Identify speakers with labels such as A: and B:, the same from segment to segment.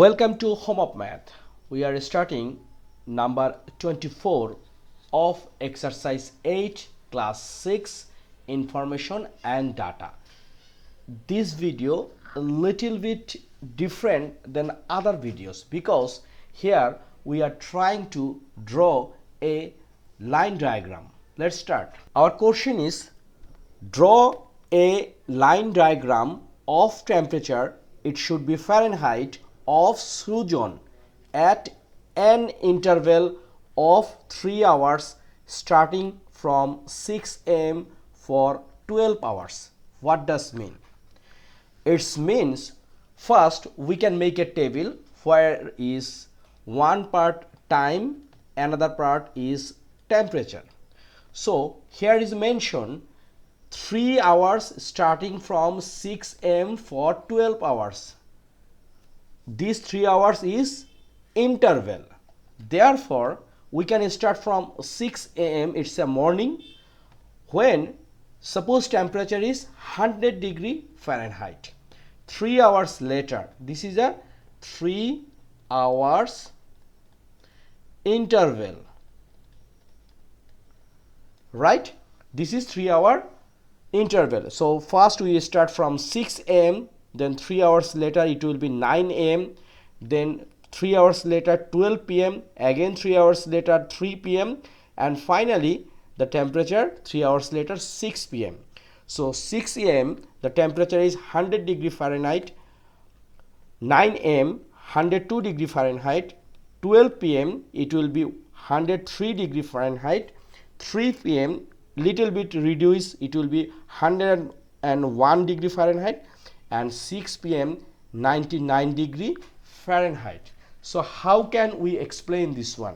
A: Welcome to Home of Math. We are starting number 24 of exercise 8 class 6 information and data. This video a little bit different than other videos because here we are trying to draw a line diagram. Let's start. Our question is draw a line diagram of temperature. It should be Fahrenheit of Suzhou at an interval of 3 hours starting from 6 am for 12 hours. What does mean? It means first we can make a table where is one part time, another part is temperature. So here is mentioned 3 hours starting from 6 am for 12 hours. These 3 hours is interval. Therefore, we can start from 6 am, it's a morning, when suppose temperature is 100 degree Fahrenheit. 3 hours later, this is a 3 hours interval, right? This is 3 hour interval. So first we start from 6 am, then 3 hours later it will be 9 am, then 3 hours later 12 pm, again 3 hours later 3 pm, and finally the temperature 3 hours later 6 pm. So 6 am the temperature is 100 degree Fahrenheit, 9 am 102 degree Fahrenheit, 12 pm it will be 103 degree Fahrenheit, 3 pm little bit reduce, it will be 101 degree Fahrenheit, and 6 pm 99 degree Fahrenheit. So how can we explain this one?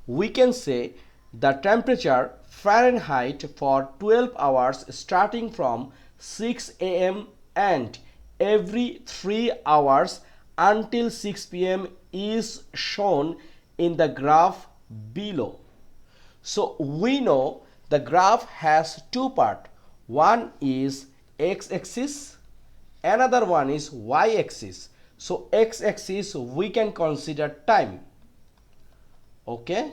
A: We can say the temperature Fahrenheit for 12 hours starting from 6 am and every 3 hours until 6 pm is shown in the graph below. So we know the graph has two parts. One is x-axis, another one is y-axis. So x-axis we can consider time, okay,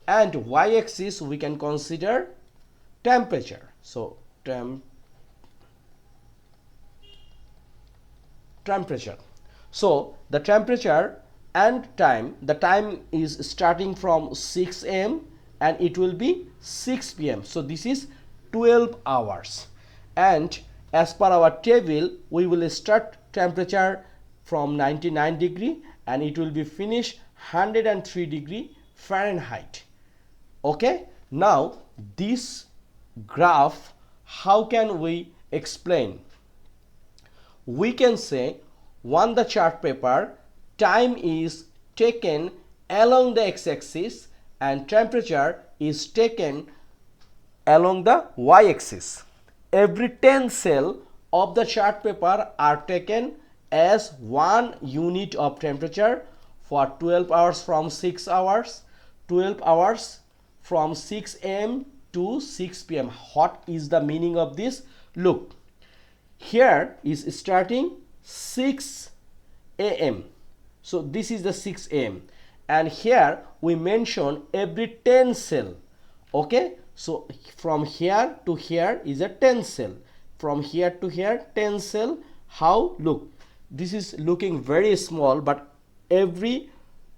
A: and y-axis we can consider temperature. So temperature. So the temperature and time, the time is starting from 6 am and it will be 6 pm. So this is 12 hours, and as per our table we will start temperature from 99 degree and it will be finished 103 degree Fahrenheit. Okay, now this graph, how can we explain? We can say on the chart paper time is taken along the x-axis and temperature is taken along the y-axis. Every 10 cell of the chart paper are taken as 1 unit of temperature for 12 hours from 6 hours, 12 hours from 6 am to 6 pm. What is the meaning of this? Look, here is starting 6 am. So this is the 6 am, and here we mention every 10 cell. Okay, so from here to here is a 10 cell, from here to here 10 cell. How? Look, this is looking very small, but every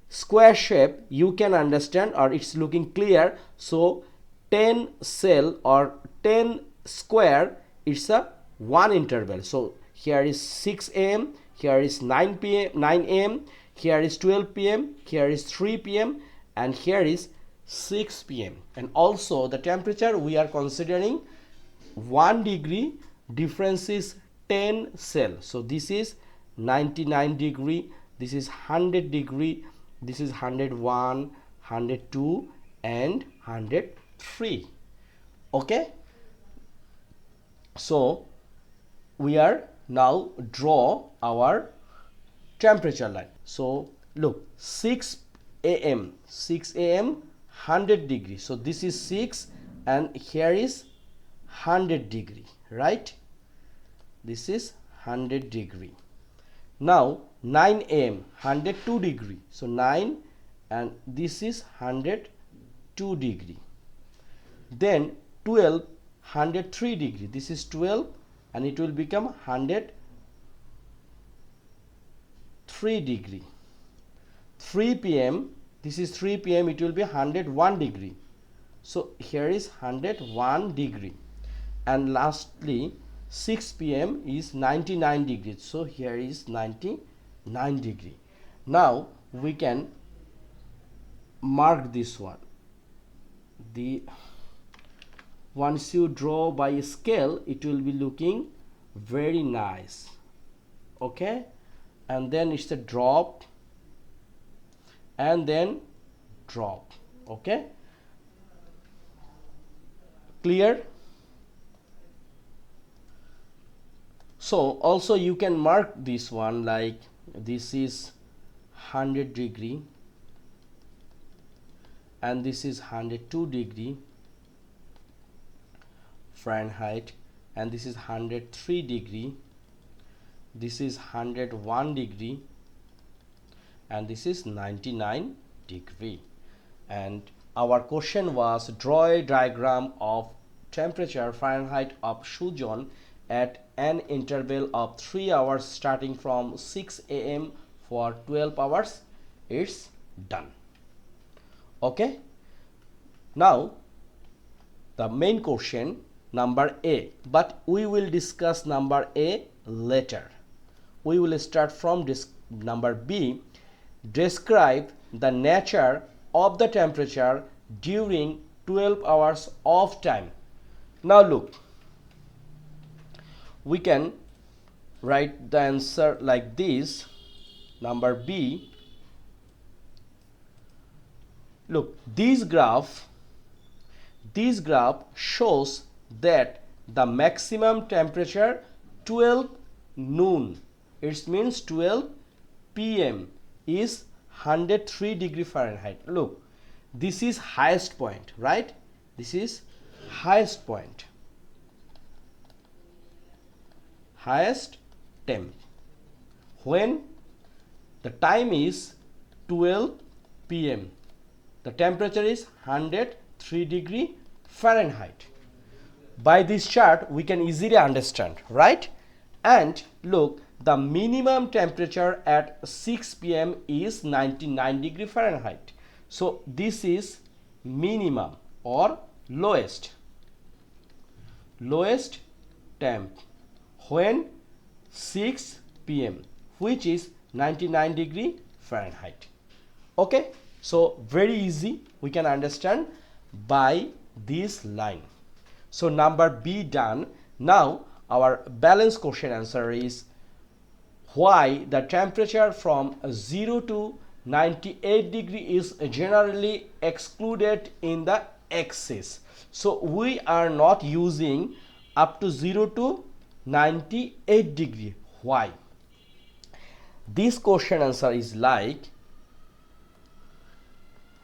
A: square shape you can understand, or it's looking clear. So 10 cell or 10 square, it's a one interval. So here is 6 am, here is 9 am, here is 12 pm, here is 3 pm, and here is 6 pm. And also the temperature we are considering 1 degree difference is 10 cell. So this is 99 degree, this is 100 degree, this is 101, 102 and 103. Okay, so we are now draw our temperature line. So look, 6 am 100 degree. So this is 6 and here is 100 degree, right? This is 100 degree. Now 9 am 102 degree, so 9 and this is 102 degree. Then 12 103 degree, this is 12 and it will become 103 degree. 3 p.m. this is 3 p.m. it will be 101 degree, so here is 101 degree. And lastly 6 p.m. is 99 degrees, so here is 99 degree. Now we can mark this one. Once you draw by a scale, it will be looking very nice. Okay, and then it's a drop and then drop. Okay, clear? So also you can mark this one like this is 100 degree and this is 102 degree Fahrenheit, and this is 103 degree, this is 101 degree, and this is 99 degree. And our question was draw a diagram of temperature Fahrenheit of Suzhou at an interval of 3 hours starting from 6 am for 12 hours. It's done. Okay, now the main question number A, but we will discuss number A later. We will start from this number B. Describe the nature of the temperature during 12 hours of time. Now look, we can write the answer like this. Number B, look, this graph shows that the maximum temperature 12 noon, it means 12 p.m. is 103 degree Fahrenheit. Look, this is highest point, right? This is highest point, highest temp, when the time is 12 p.m. the temperature is 103 degree Fahrenheit. By this chart we can easily understand, right? And look, the minimum temperature at 6 p.m. is 99 degree Fahrenheit. So this is minimum or lowest temp when 6 p.m. which is 99 degree Fahrenheit. Okay, so very easy, we can understand by this line. So number B done. Now our balance question answer is why the temperature from 0 to 98 degree is generally excluded in the axis. So we are not using up to 0 to 98 degree. Why? This question answer is like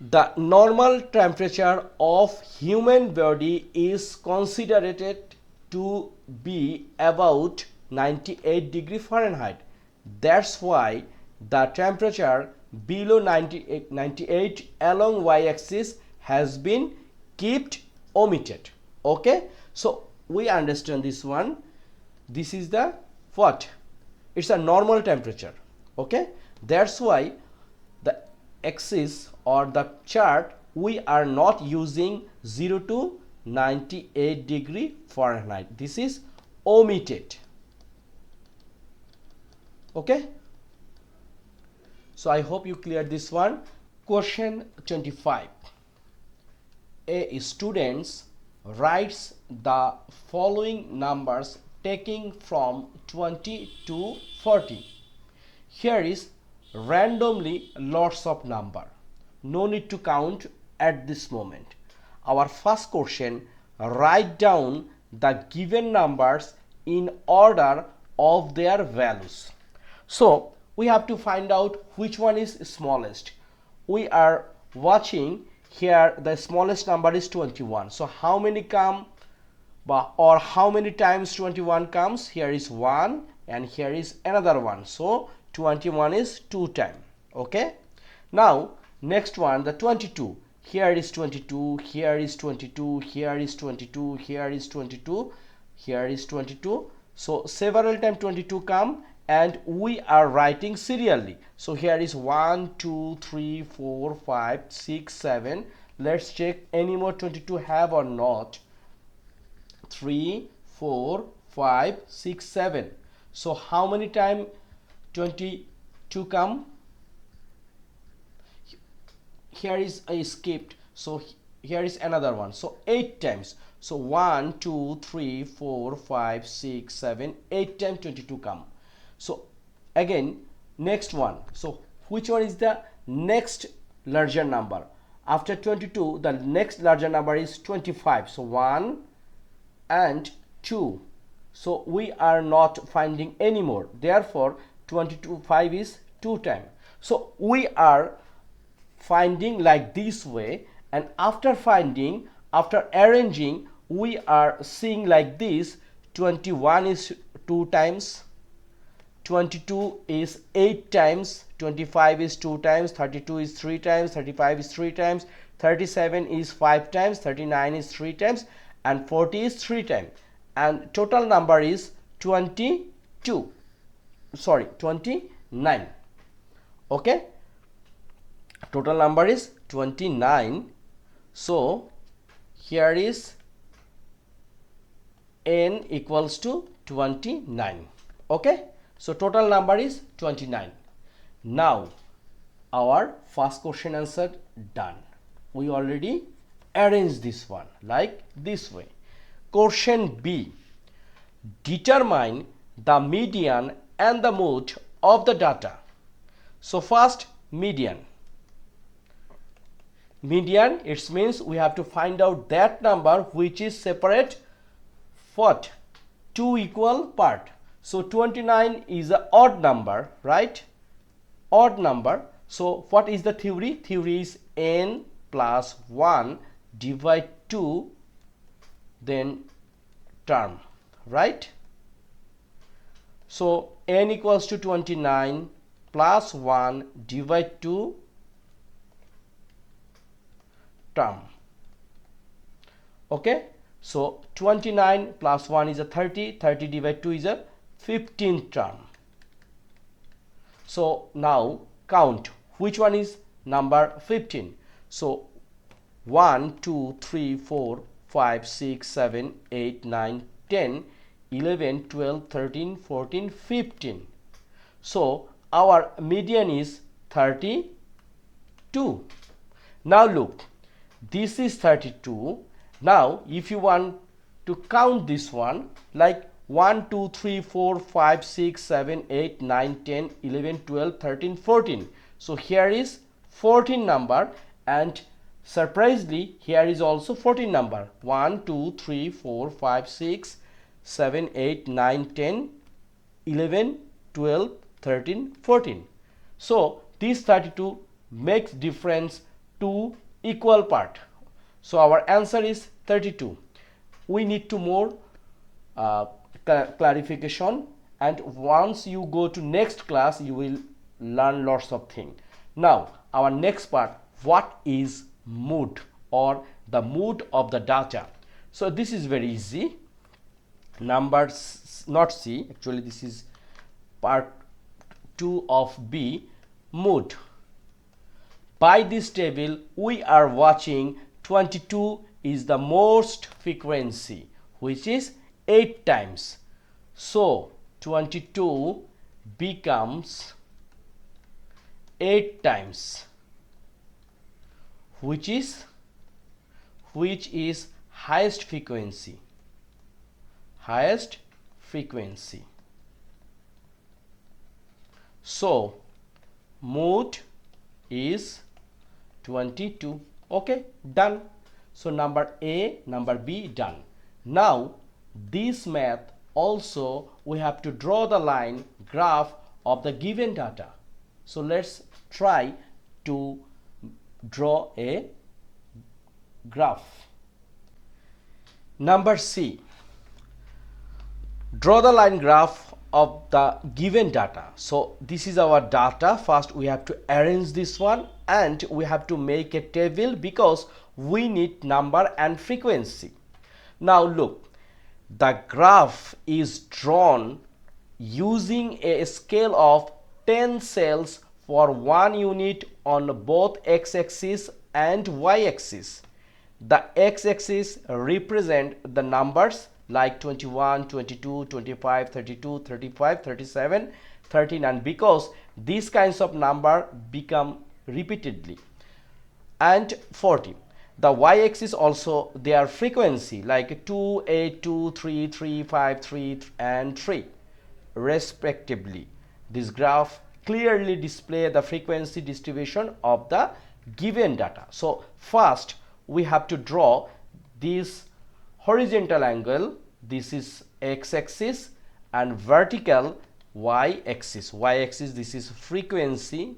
A: the normal temperature of human body is considered to be about 98 degree Fahrenheit. That's why the temperature below 98 along y-axis has been kept omitted. Okay, so we understand this one. This is the what? It's a normal temperature. Okay, that's why the axis or the chart we are not using 0 to 98 degree Fahrenheit. This is omitted. Okay, so I hope you cleared this one. Question 25. A student writes the following numbers taking from 20 to 40. Here is randomly lots of number, no need to count at this moment. Our first question, write down the given numbers in order of their values. So we have to find out which one is smallest. We are watching here, the smallest number is 21. So how many come, or how many times 21 comes? Here is 1 and here is another one, so 21 is 2 time. Okay, now next one, the 22. Here is 22, here is 22, here is 22, here is 22, here is 22. So several times 22 come and we are writing serially. So here is 1 2 3 4 5 6 7. Let's check any more 22 have or not. 3 4 5 6 7. So how many times 22 come? Here is a skipped, so here is another one, so 8 times. So 1 2 3 4 5 6 7 8 times 22 come. So again next one, so which one is the next larger number after 22? The next larger number is 25. So 1 and 2, so we are not finding anymore, therefore 25 is 2 times. So we are finding like this way, and after finding, after arranging, we are seeing like this. 21 is 2 times, 22 is 8 times, 25 is 2 times, 32 is 3 times, 35 is 3 times, 37 is 5 times, 39 is 3 times, and 40 is 3 times, and total number is 29. Okay, total number is 29. So here is n equals to 29. Okay, so total number is 29. Now our first question answer done. We already arranged this one like this way. Question B, determine the median and the mode of the data. So first, median. Median, it means we have to find out that number which is separate what? Two equal part. So 29 is an odd number, right? Odd number. So what is the theory? Theory is n plus 1 divide 2 then term, right? So n equals to 29 plus 1 divide 2 term. Okay, so 29 plus 1 is a 30, 30 divided 2 is a 15 term. So now count which one is number 15. So 1 2 3 4 5 6 7 8 9 10 11 12 13 14 15. So our median is 32. Now look, this is 32. Now if you want to count this one like 1 2 3 4 5 6 7 8 9 10 11 12 13 14. So here is 14 number, and surprisingly here is also 14 number. 1 2 3 4 5 6 7 8 9 10 11 12 13 14. So this 32 makes difference to equal part. So our answer is 32. We need to more clarification, and once you go to next class you will learn lots of things. Now our next part, what is mood or the mood of the data? So this is very easy. Numbers not C, actually this is part 2 of B, mood. By this table we are watching 22 is the most frequency, which is 8 times. So 22 becomes 8 times, which is highest frequency. Highest frequency. So mood is 22. Okay, done. So number A, number B, done. Now this math also we have to draw the line graph of the given data. So let's try to draw a graph. Number C, draw the line graph of the given data. So this is our data. First we have to arrange this one and we have to make a table because we need number and frequency. Now look, the graph is drawn using a scale of 10 cells for 1 unit on both x-axis and y-axis. The x-axis represent the numbers like 21, 22, 25, 32, 35, 37, 39 because these kinds of number become repeatedly, and 40. The y-axis also their frequency like 2, 8, 2, 3, 3, 5, 3 and 3 respectively. This graph clearly display the frequency distribution of the given data. So first we have to draw this horizontal angle. This is x-axis and vertical y-axis. Y-axis, this is frequency,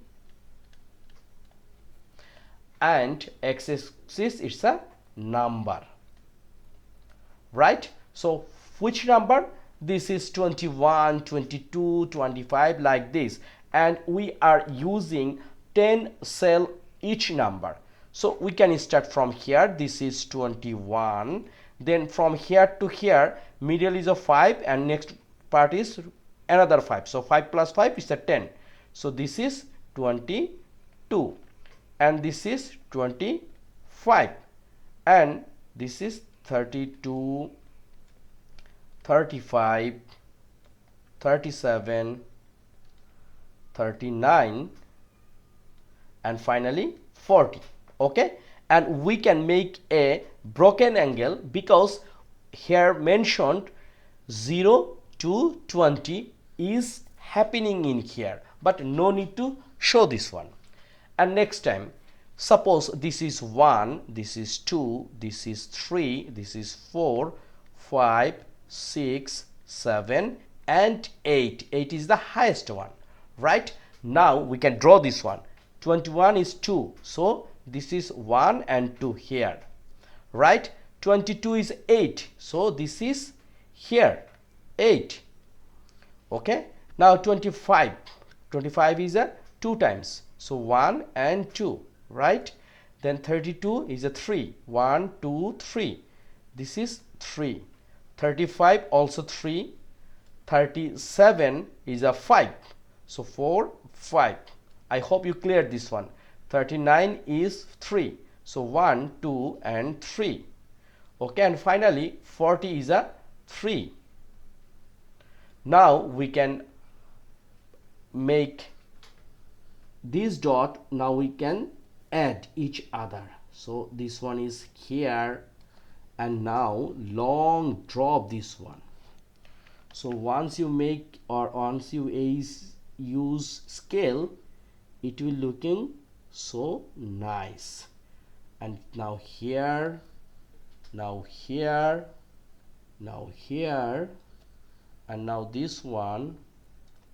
A: and x-axis it's a number, right? So which number? This is 21, 22, 25 like this, and we are using 10 cell each number. So we can start from here. This is 21, then from here to here middle is a 5 and next part is another 5. So 5 plus 5 is a 10. So this is 22 and this is 25 and this is 32, 35, 37, 39 and finally 40. Okay, and we can make a broken angle because here mentioned 0 to 20 is happening in here, but no need to show this one. And next time, suppose this is 1, this is 2, this is 3, this is 4, 5, 6, 7 and 8. 8 is the highest one, right? Now we can draw this one. 21 is 2, so this is 1 and 2 here, right? 22 is 8, so this is here 8. Okay, now 25 is a 2 times, so 1 and 2, right? Then 32 is a 3, 1, 2, 3, this is 3. 35 also 3. 37 is a 5, so 4, 5. I hope you cleared this one. 39 is 3, so 1, 2 and 3. Okay, and finally 40 is a 3. Now we can make this dot. Now we can add each other. So this one is here and now long drop this one. So once you make or once you use scale, it will looking so nice. And now here, now here, now here, and now this one,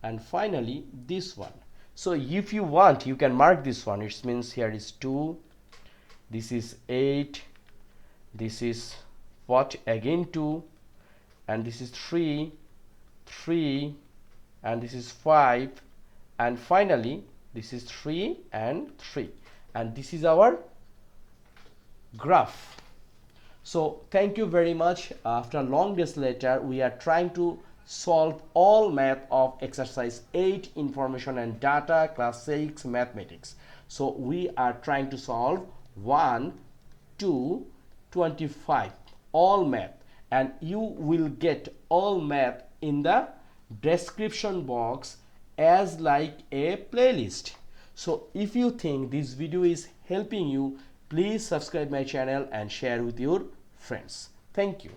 A: and finally this one. So if you want, you can mark this one. It means here is 2, this is 8, this is what again 2, and this is 3, 3, and this is 5, and finally this is 3 and 3, and this is our graph. So thank you very much. After long days later, we are trying to solve all math of exercise 8 information and data class 6 mathematics. So we are trying to solve 1 to 25 all math, and you will get all math in the description box as like a playlist. So if you think this video is helping you, please subscribe my channel and share with your friends. Thank you.